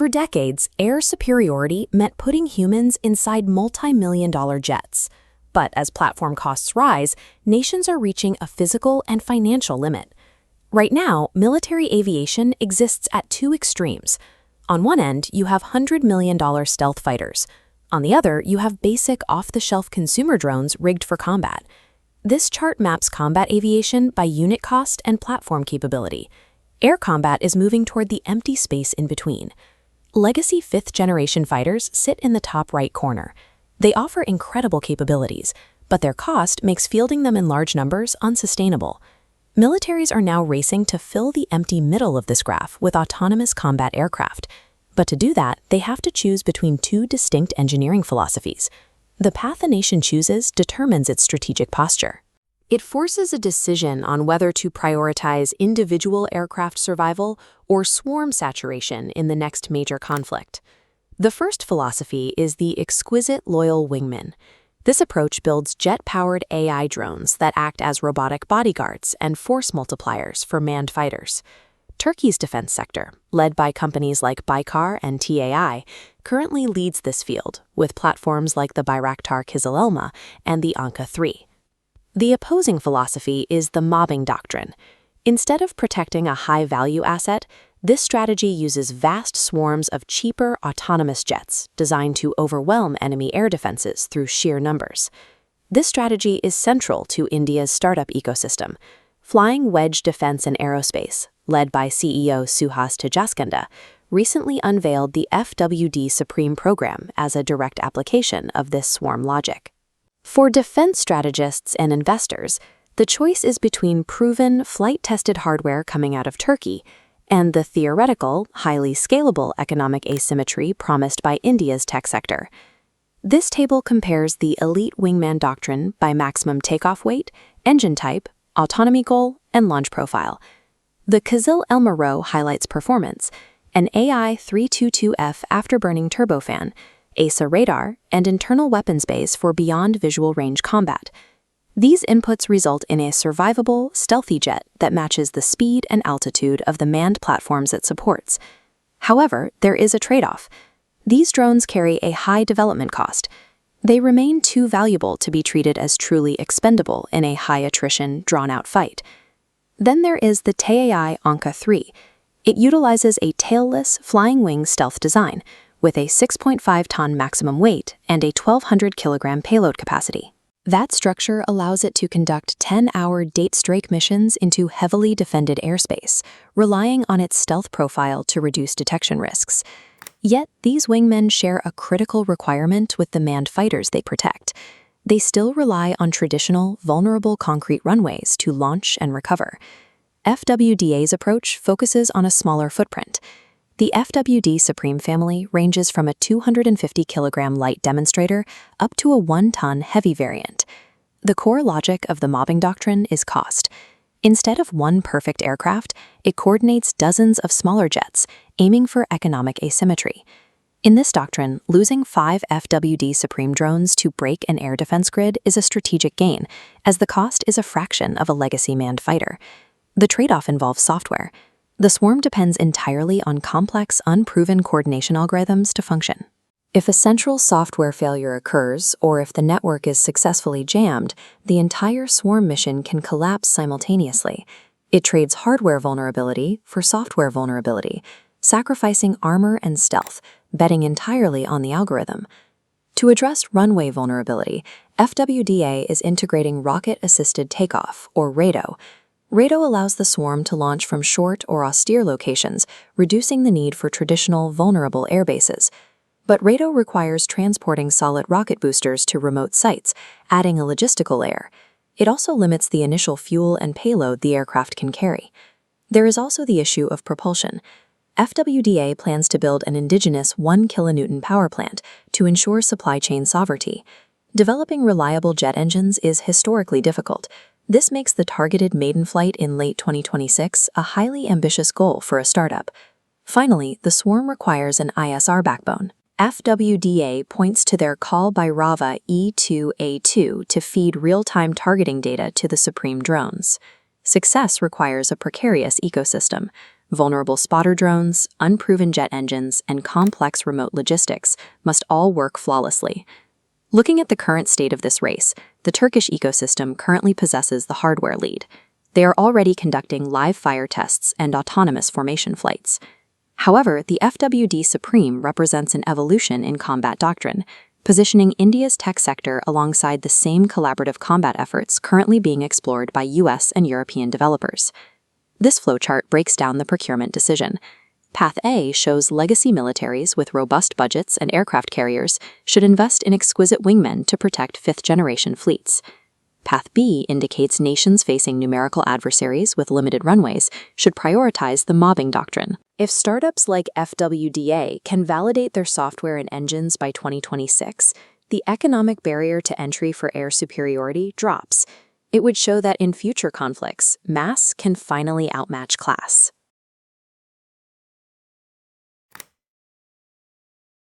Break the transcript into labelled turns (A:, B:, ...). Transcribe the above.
A: For decades, air superiority meant putting humans inside multi-million-dollar jets. But as platform costs rise, nations are reaching a physical and financial limit. Right now, military aviation exists at two extremes. On one end, you have $100 million stealth fighters. On the other, you have basic off-the-shelf consumer drones rigged for combat. This chart maps combat aviation by unit cost and platform capability. Air combat is moving toward the empty space in between. Legacy fifth-generation fighters sit in the top right corner. They offer incredible capabilities, but their cost makes fielding them in large numbers unsustainable. Militaries are now racing to fill the empty middle of this graph with autonomous combat aircraft. But to do that, they have to choose between two distinct engineering philosophies. The path a nation chooses determines its strategic posture. It forces a decision on whether to prioritize individual aircraft survival or swarm saturation in the next major conflict. The first philosophy is the exquisite loyal-wingman. This approach builds jet-powered AI drones that act as robotic bodyguards and force multipliers for manned fighters. Turkey's defense sector, led by companies like Baykar and TAI, currently leads this field, with platforms like the Bayraktar Kızılelma and the Anka-3. The opposing philosophy is the Mobbing Doctrine. Instead of protecting a high-value asset, this strategy uses vast swarms of cheaper autonomous jets designed to overwhelm enemy air defenses through sheer numbers. This strategy is central to India's startup ecosystem. Flying Wedge Defense and Aerospace, led by CEO Suhas Tejaskanda, recently unveiled the FWD Supreme program as a direct application of this swarm logic. For defense strategists and investors, the choice is between proven, flight-tested hardware coming out of Turkey and the theoretical, highly scalable economic asymmetry promised by India's tech sector. This table compares the elite wingman doctrine by maximum takeoff weight, engine type, autonomy goal, and launch profile. The Kızılelma row highlights performance, an AI 322F afterburning turbofan, ASA radar, and internal weapons bays for beyond visual range combat. These inputs result in a survivable, stealthy jet that matches the speed and altitude of the manned platforms it supports. However, there is a trade-off. These drones carry a high development cost. They remain too valuable to be treated as truly expendable in a high-attrition, drawn-out fight. Then there is the TAI Anka-3. It utilizes a tailless, flying-wing stealth design, with a 6.5-ton maximum weight and a 1,200-kilogram payload capacity. That structure allows it to conduct 10-hour date-strike missions into heavily defended airspace, relying on its stealth profile to reduce detection risks. Yet, these wingmen share a critical requirement with the manned fighters they protect. They still rely on traditional, vulnerable concrete runways to launch and recover. FWDA's approach focuses on a smaller footprint. The FWD Supreme family ranges from a 250-kilogram light demonstrator up to a 1-ton heavy variant. The core logic of the Mobbing Doctrine is cost. Instead of one perfect aircraft, it coordinates dozens of smaller jets, aiming for economic asymmetry. In this doctrine, losing 5 FWD Supreme drones to break an air defense grid is a strategic gain, as the cost is a fraction of a legacy manned fighter. The trade-off involves software. The swarm depends entirely on complex, unproven coordination algorithms to function. If a central software failure occurs, or if the network is successfully jammed, the entire swarm mission can collapse simultaneously. It trades hardware vulnerability for software vulnerability, sacrificing armor and stealth, betting entirely on the algorithm. To address runway vulnerability, FWDA is integrating rocket-assisted takeoff, or RATO. RATO allows the swarm to launch from short or austere locations, reducing the need for traditional, vulnerable airbases. But RATO requires transporting solid rocket boosters to remote sites, adding a logistical layer. It also limits the initial fuel and payload the aircraft can carry. There is also the issue of propulsion. FWDA plans to build an indigenous 1 kilonewton power plant to ensure supply chain sovereignty. Developing reliable jet engines is historically difficult. This makes the targeted maiden flight in late 2026 a highly ambitious goal for a startup. Finally, the swarm requires an ISR backbone. FWDA points to their Kaal Bhairava E2A2 to feed real-time targeting data to the Supreme drones. Success requires a precarious ecosystem. Vulnerable spotter drones, unproven jet engines, and complex remote logistics must all work flawlessly. Looking at the current state of this race, the Turkish ecosystem currently possesses the hardware lead. They are already conducting live fire tests and autonomous formation flights. However, the FWD Supreme represents an evolution in combat doctrine, positioning India's tech sector alongside the same collaborative combat efforts currently being explored by US and European developers. This flowchart breaks down the procurement decision. Path A shows legacy militaries with robust budgets and aircraft carriers should invest in exquisite wingmen to protect fifth-generation fleets. Path B indicates nations facing numerical adversaries with limited runways should prioritize the Mobbing Doctrine. If startups like FWDA can validate their software and engines by 2026, the economic barrier to entry for air superiority drops. It would show that in future conflicts, mass can finally outmatch class.